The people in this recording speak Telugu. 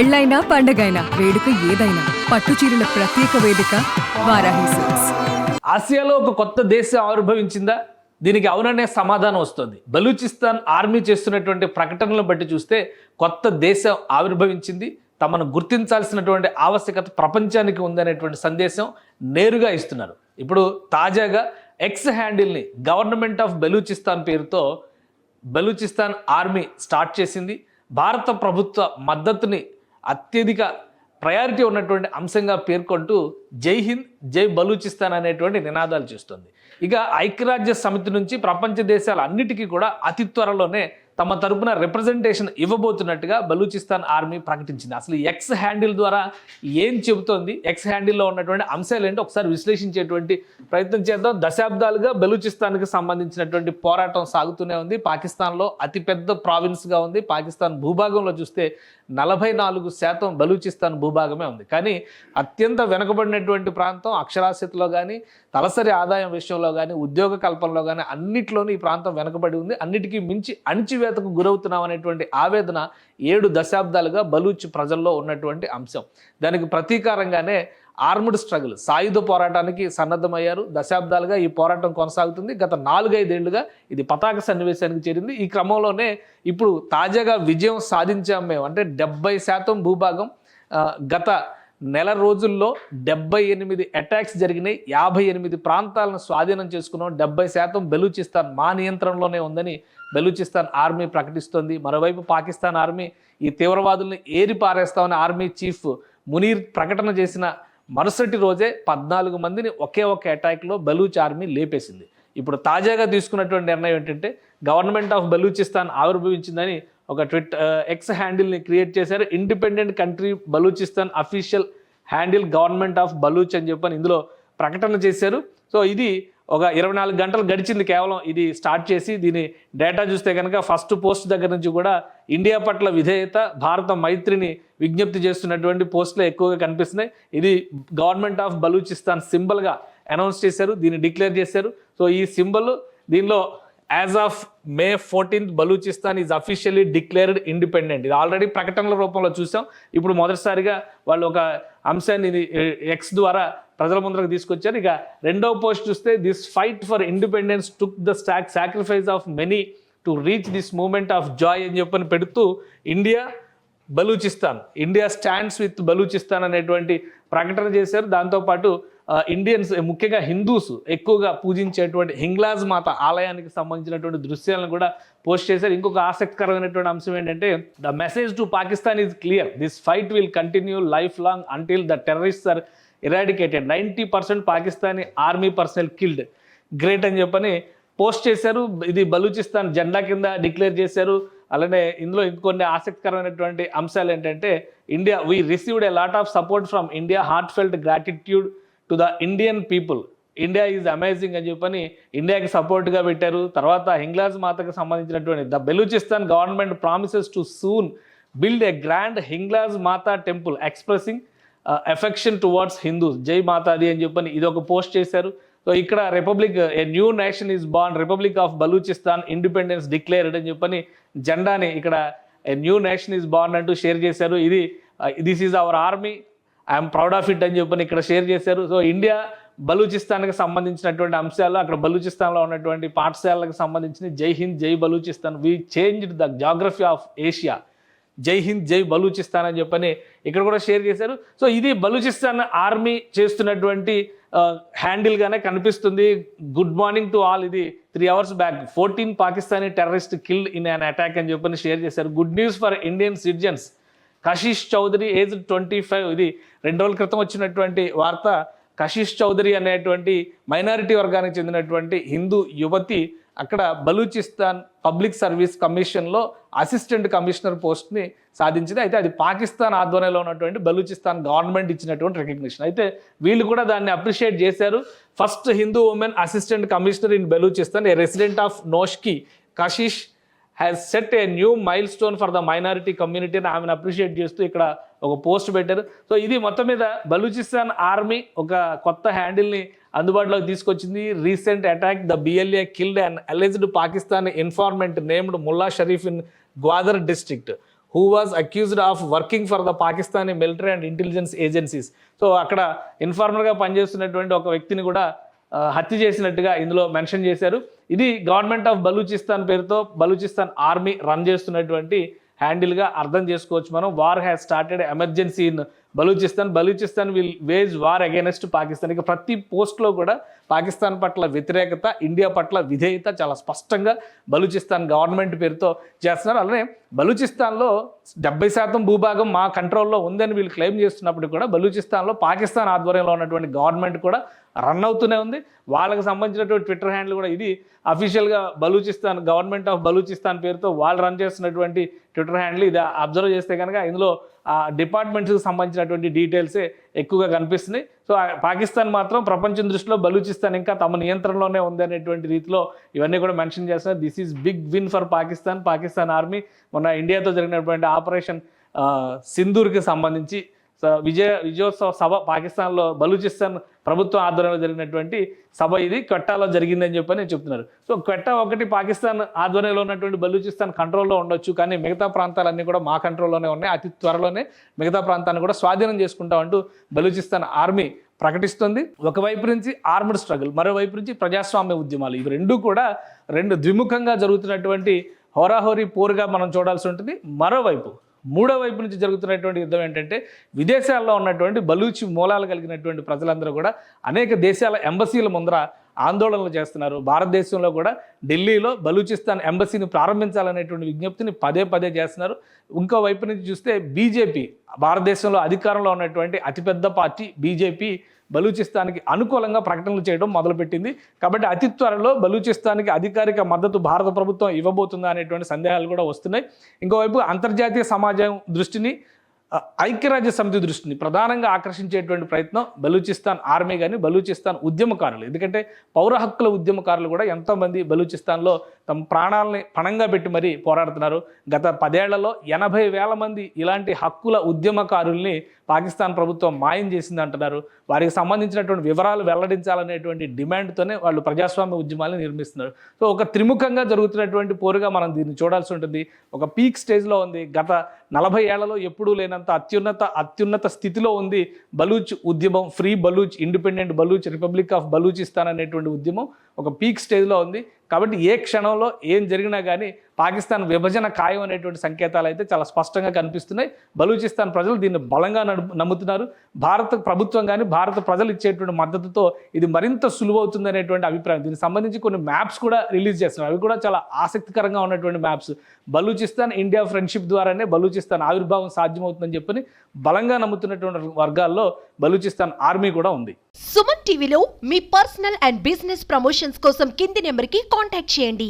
పెళ్ళైనా పండగైనా వేడుక ఏదైనా పట్టు చీరల ప్రత్యేక వేదిక వారాహి సిల్క్స్. ఆసియాలో ఒక కొత్త దేశం ఆవిర్భవించిందా? దీనికి అవుననే సమాధానం వస్తుంది. బలూచిస్తాన్ ఆర్మీ చేస్తున్నటువంటి ప్రకటనలను బట్టి చూస్తే కొత్త దేశం ఆవిర్భవించింది, తమను గుర్తించాల్సినటువంటి ఆవశ్యకత ప్రపంచానికి ఉందనేటువంటి సందేశం నేరుగా ఇస్తున్నారు. ఇప్పుడు తాజాగా ఎక్స్ హ్యాండిల్ని గవర్నమెంట్ ఆఫ్ బలూచిస్తాన్ పేరుతో బలూచిస్తాన్ ఆర్మీ స్టార్ట్ చేసింది. భారత ప్రభుత్వ మద్దతుని అత్యధిక ప్రయారిటీ ఉన్నటువంటి అంశంగా పేర్కొంటూ జై హింద్ జై బలూచిస్తాన్ అనేటువంటి నినాదాలు చేస్తుంది. ఇక ఐక్యరాజ్య సమితి నుంచి ప్రపంచ దేశాల అన్నిటికీ కూడా అతి త్వరలోనే తమ తరపున రిప్రజెంటేషన్ ఇవ్వబోతున్నట్టుగా బలూచిస్తాన్ ఆర్మీ ప్రకటించింది. అసలు ఎక్స్ హ్యాండిల్ ద్వారా ఏం చెబుతోంది, ఎక్స్ హ్యాండిల్లో ఉన్నటువంటి అంశాలు ఏంటో ఒకసారి విశ్లేషించేటువంటి ప్రయత్నం చేద్దాం. దశాబ్దాలుగా బలూచిస్తాన్కి సంబంధించినటువంటి పోరాటం సాగుతూనే ఉంది. పాకిస్తాన్లో అతిపెద్ద ప్రావిన్స్గా ఉంది. పాకిస్తాన్ భూభాగంలో చూస్తే 44% బలూచిస్తాన్ భూభాగమే ఉంది. కానీ అత్యంత వెనుకబడినటువంటి ప్రాంతం, అక్షరాస్యతలో కానీ తలసరి ఆదాయం విషయంలో కానీ ఉద్యోగ కల్పనలో కానీ అన్నిట్లోనూ ఈ ప్రాంతం వెనుకబడి ఉంది. అన్నిటికీ మించి అణిచివేతకు గురవుతున్నాం అనేటువంటి ఆవేదన 7 దశాబ్దాలుగా బలూచ్ ప్రజల్లో ఉన్నటువంటి అంశం. దానికి ప్రతీకారంగానే ఆర్మ్డ్ స్ట్రగుల్, సాయుధ పోరాటానికి సన్నద్ధమయ్యారు. దశాబ్దాలుగా ఈ పోరాటం కొనసాగుతుంది. గత 4-5 ఏళ్లుగా ఇది పతాక సన్నివేశానికి చేరింది. ఈ క్రమంలోనే ఇప్పుడు తాజాగా విజయం సాధించాం మేము, అంటే 70% భూభాగం గత నెల రోజుల్లో 78 అటాక్స్ జరిగినాయి. 58 ప్రాంతాలను స్వాధీనం చేసుకున్నాం. 70% బలూచిస్తాన్ మా నియంత్రణలోనే ఉందని బలూచిస్తాన్ ఆర్మీ ప్రకటిస్తోంది. మరోవైపు పాకిస్తాన్ ఆర్మీ ఈ తీవ్రవాదుల్ని ఏరి పారేస్తామని ఆర్మీ చీఫ్ మునీర్ ప్రకటన చేసిన మరుసటి రోజే 14 మందిని ఒకే ఒక అటాక్లో బలూచ్ ఆర్మీ లేపేసింది. ఇప్పుడు తాజాగా తీసుకున్నటువంటి నిర్ణయం ఏంటంటే గవర్నమెంట్ ఆఫ్ బలూచిస్తాన్ ఆవిర్భవించిందని ఒక ఎక్స్ హ్యాండిల్ని క్రియేట్ చేశారు. Independent country Balochistan official handle government of Baloch అని చెప్పని ఇందులో ప్రకటన చేశారు. సో ఇది ఒక 24 గంటలు గడిచింది కేవలం ఇది స్టార్ట్ చేసి. దీని డేటా చూస్తే కనుక ఫస్ట్ పోస్ట్ దగ్గర నుంచి కూడా ఇండియా పట్ల విధేయత, భారత మైత్రిని విజ్ఞప్తి చేస్తున్నటువంటి పోస్టులు ఎక్కువగా కనిపిస్తున్నాయి. ఇది గవర్నమెంట్ ఆఫ్ బలూచిస్తాన్ సింబల్గా అనౌన్స్ చేశారు, దీన్ని డిక్లేర్ చేశారు. సో ఈ సింబల్ దీనిలో as of May 14th Balochistan is officially declared independent. ఇది ఆల్రెడీ ప్రకటనల రూపంలో చూసాం. ఇప్పుడు మొదటిసారిగా వాళ్ళు ఒక అంశాన్ని ఇది ఎక్స్ ద్వారా ప్రజల ముందరకు తీసుకొచ్చారు. ఇక రెండవ పోస్ట్ చూస్తే this fight for independence took the sacrifice of many to reach this moment of joy అని చెప్పని పెడుతూ ఇండియా స్టాండ్స్ విత్ బలూచిస్తాన్ అనేటువంటి ప్రకటన చేశారు. దాంతోపాటు ఇండియన్స్, ముఖ్యంగా హిందూస్ ఎక్కువగా పూజించేటువంటి హింగ్లాజ్ మాత ఆలయానికి సంబంధించినటువంటి దృశ్యాలను కూడా పోస్ట్ చేశారు. ఇంకొక ఆసక్తికరమైనటువంటి అంశం ఏంటంటే the message to Pakistan is clear, this fight will continue life long until the terrorists are eradicated. 90% Pakistani army personnel killed. Great అని చెప్పని పోస్ట్ చేశారు. ఇది బలూచిస్తాన్ జెండా కింద డిక్లేర్ చేశారు. అలానే ఇందులో ఇంకొన్ని ఆసక్తికరమైనటువంటి అంశాలు ఏంటంటే we received a lot of support from India, heart felt gratitude to the Indian people, India is amazing అని చెప్పని ఇండియాకి సపోర్ట్గా పెట్టారు. తర్వాత హింగ్లాజ్ మాతకు సంబంధించినటువంటి the Balochistan government promises to soon build a grand Hinglaj Mata temple expressing affection towards Hindus, జై మాతాది అని చెప్పని ఇది ఒక పోస్ట్ చేశారు. సో ఇక్కడ republic, a new nation is born, republic of Balochistan independence declared అని చెప్పని జెండాని ఇక్కడ a new nation is born అంటూ షేర్ చేశారు. ఇది this is our army, I'm proud of it అని చెప్పని ఇక్కడ షేర్ చేశారు. సో ఇండియా బలూచిస్తాన్కి సంబంధించినటువంటి అంశాలు, అక్కడ బలూచిస్తాన్లో ఉన్నటువంటి పాఠశాలకు సంబంధించిన జై హింద్ జై Balochistan, we changed the geography of Asia, జై హింద్ జై బలూచిస్తాన్ అని చెప్పని ఇక్కడ కూడా షేర్ చేశారు. సో ఇది బలూచిస్తాన్ ఆర్మీ చేస్తున్నటువంటి హ్యాండిల్గానే కనిపిస్తుంది. గుడ్ మార్నింగ్ టు ఆల్, ఇది 3 hours back 14 Pakistani terrorist killed in an attack అని చెప్పని షేర్ చేశారు. Good news for Indian citizens, Kashish Chaudhary age 25. ఇది 2 రోజుల క్రితం వచ్చినటువంటి వార్త. కషిష్ చౌదరి అనేటువంటి మైనారిటీ వర్గానికి చెందినటువంటి హిందూ యువతి అక్కడ బలూచిస్తాన్ పబ్లిక్ సర్వీస్ కమిషన్లో అసిస్టెంట్ కమిషనర్ పోస్ట్ని సాధించింది. అయితే అది పాకిస్తాన్ ఆధ్వర్యంలో ఉన్నటువంటి బలూచిస్తాన్ గవర్నమెంట్ ఇచ్చినటువంటి రికగ్నిషన్. అయితే వీళ్ళు కూడా దాన్ని అప్రిషియేట్ చేశారు. First Hindu women assistant commissioner in Balochistan, A resident of Noshki, Kashish has set a new mile stone for the minority community అని ఆమెను అప్రిషియేట్ చేస్తూ ఇక్కడ ఒక పోస్ట్ పెట్టారు. సో ఇది మొత్తం మీద బలూచిస్తాన్ ఆర్మీ ఒక కొత్త హ్యాండిల్ని అందుబాటులోకి తీసుకొచ్చింది. Recent attack, the BLA killed and alleged Pakistan informant named Mulla Sharif in Gwadar district who was accused of working for the Pakistani military and intelligence agencies. So అక్కడ ఇన్ఫార్మర్గా పనిచేస్తున్నటువంటి ఒక వ్యక్తిని కూడా హత్య చేసినట్టుగా ఇందులో మెన్షన్ చేశారు. ఇది గవర్నమెంట్ ఆఫ్ బలూచిస్తాన్ పేరుతో బలూచిస్తాన్ ఆర్మీ రన్ చేస్తున్నటువంటి హ్యాండిల్గా అర్థం చేసుకోవచ్చు మనం. War has started emergency in Balochistan will wage war against Pakistan. ఇక ప్రతి పోస్ట్లో కూడా పాకిస్తాన్ పట్ల వ్యతిరేకత, ఇండియా పట్ల విధేయత చాలా స్పష్టంగా బలూచిస్తాన్ గవర్నమెంట్ పేరుతో చేస్తున్నారు. అలానే బలూచిస్తాన్లో 70% భూభాగం మా కంట్రోల్లో ఉందని వీళ్ళు క్లెయిమ్ చేస్తున్నప్పుడు కూడా బలూచిస్తాన్లో పాకిస్తాన్ ఆధ్వర్యంలో ఉన్నటువంటి గవర్నమెంట్ కూడా రన్ అవుతూనే ఉంది. వాళ్ళకి సంబంధించినటువంటి ట్విట్టర్ హ్యాండిల్ కూడా ఇది అఫీషియల్గా బలూచిస్తాన్ గవర్నమెంట్ ఆఫ్ బలూచిస్తాన్ పేరుతో వాళ్ళు రన్ చేస్తున్నటువంటి ట్విట్టర్ హ్యాండిల్. ఇది అబ్జర్వ్ చేస్తే కనుక ఇందులో ఆ డిపార్ట్మెంట్స్కి సంబంధించినటువంటి డీటెయిల్సే ఎక్కువగా కనిపిస్తున్నాయి. సో పాకిస్తాన్ మాత్రం ప్రపంచం దృష్టిలో బలూచిస్తాన్ ఇంకా తమ నియంత్రణలోనే ఉంది అనేటువంటి రీతిలో ఇవన్నీ కూడా మెన్షన్ చేస్తున్నారు. This is big win for Pakistan army. మొన్న ఇండియాతో జరిగినటువంటి ఆపరేషన్ సింధూర్కి సంబంధించి విజయోత్సవ సభ పాకిస్తాన్లో బలూచిస్తాన్ ప్రభుత్వం ఆధ్వర్యంలో జరిగినటువంటి సభ ఇది క్వెట్టాలో జరిగిందని చెప్పని నేను చెప్తున్నారు. సో క్వెట్టా ఒకటి పాకిస్తాన్ ఆధ్వర్యంలో ఉన్నటువంటి బలూచిస్తాన్ కంట్రోల్లో ఉండొచ్చు, కానీ మిగతా ప్రాంతాలన్నీ కూడా మా కంట్రోల్లోనే ఉన్నాయి, అతి త్వరలోనే మిగతా ప్రాంతాన్ని కూడా స్వాధీనం చేసుకుంటామంటూ బలూచిస్తాన్ ఆర్మీ ప్రకటిస్తుంది. ఒకవైపు నుంచి ఆర్మ్డ్ స్ట్రగుల్, మరోవైపు నుంచి ప్రజాస్వామ్య ఉద్యమాలు, ఇవి రెండూ కూడా ద్విముఖంగా జరుగుతున్నటువంటి హోరాహోరీ పోరుగా మనం చూడాల్సి ఉంటుంది. మరోవైపు మూడో వైపు నుంచి జరుగుతున్నటువంటి యుద్ధం ఏంటంటే విదేశాల్లో ఉన్నటువంటి బలూచి మూలాలు కలిగినటువంటి ప్రజలందరూ కూడా అనేక దేశాల ఎంబసీల ముందర ఆందోళనలు చేస్తున్నారు. భారతదేశంలో కూడా ఢిల్లీలో బలూచిస్తాన్ ఎంబసీని ప్రారంభించాలనేటువంటి విజ్ఞప్తిని పదే చేస్తున్నారు. ఇంకో వైపు నుంచి చూస్తే బీజేపీ, భారతదేశంలో అధికారంలో ఉన్నటువంటి అతిపెద్ద పార్టీ బీజేపీ బలూచిస్తాన్కి అనుకూలంగా ప్రకటనలు చేయడం మొదలుపెట్టింది. కాబట్టి అతి త్వరలో బలూచిస్తాన్కి అధికారిక మద్దతు భారత ప్రభుత్వం ఇవ్వబోతుందా అనేటువంటి సందేహాలు కూడా వస్తున్నాయి. ఇంకోవైపు అంతర్జాతీయ సమాజం దృష్టిని, ఐక్యరాజ్య సమితి దృష్టిని ప్రధానంగా ఆకర్షించేటువంటి ప్రయత్నం బలూచిస్తాన్ ఆర్మీ కానీ బలూచిస్తాన్ ఉద్యమకారులు. ఎందుకంటే పౌర హక్కుల ఉద్యమకారులు కూడా ఎంతోమంది బలూచిస్తాన్లో తమ ప్రాణాలని పణంగా పెట్టి మరీ పోరాడుతున్నారు. గత 10 ఏళ్లలో 80,000 మంది ఇలాంటి హక్కుల ఉద్యమకారుల్ని పాకిస్తాన్ ప్రభుత్వం మాయం చేసింది అంటున్నారు. వారికి సంబంధించినటువంటి వివరాలు వెల్లడించాలనేటువంటి డిమాండ్తోనే వాళ్ళు ప్రజాస్వామ్య ఉద్యమాలను నిర్మిస్తున్నారు. సో ఒక త్రిముఖంగా జరుగుతున్నటువంటి పోరుగా మనం దీన్ని చూడాల్సి ఉంటుంది. ఒక పీక్ స్టేజ్లో ఉంది. గత 40 ఏళ్లలో ఎప్పుడూ లేనంత అత్యున్నత స్థితిలో ఉంది బలూచ్ ఉద్యమం. Free Baloch, independent Baloch, republic of Balochistan అనేటువంటి ఉద్యమం ఒక పీక్ స్టేజ్లో ఉంది. కాబట్టి ఏ క్షణంలో ఏం జరిగినా కానీ పాకిస్తాన్ విభజన ఖాయం అనేటువంటి సంకేతాలు అయితే చాలా స్పష్టంగా కనిపిస్తున్నాయి. బలూచిస్తాన్ ప్రజలు దీన్ని బలంగా నమ్ముతున్నారు. భారత ప్రభుత్వం కానీ భారత ప్రజలు ఇచ్చేటువంటి మద్దతుతో ఇది మరింత సులువవుతుంది అనేటువంటి అభిప్రాయం. దీనికి సంబంధించి కొన్ని మ్యాప్స్ కూడా రిలీజ్ చేస్తున్నారు. అవి కూడా చాలా ఆసక్తికరంగా ఉన్నటువంటి మ్యాప్స్. బలూచిస్తాన్ ఇండియా ఫ్రెండ్షిప్ ద్వారానే బలూచిస్తాన్ ఆవిర్భావం సాధ్యమవుతుందని చెప్పని బలంగా నమ్ముతున్నటువంటి వర్గాల్లో బలూచిస్తాన్ ఆర్మీ కూడా ఉంది. సుమన్ టీవీలో మీ పర్సనల్ అండ్ బిజినెస్ ప్రమోషన్స్ కోసం కింది నెంబర్కి కాంటాక్ట్ చేయండి.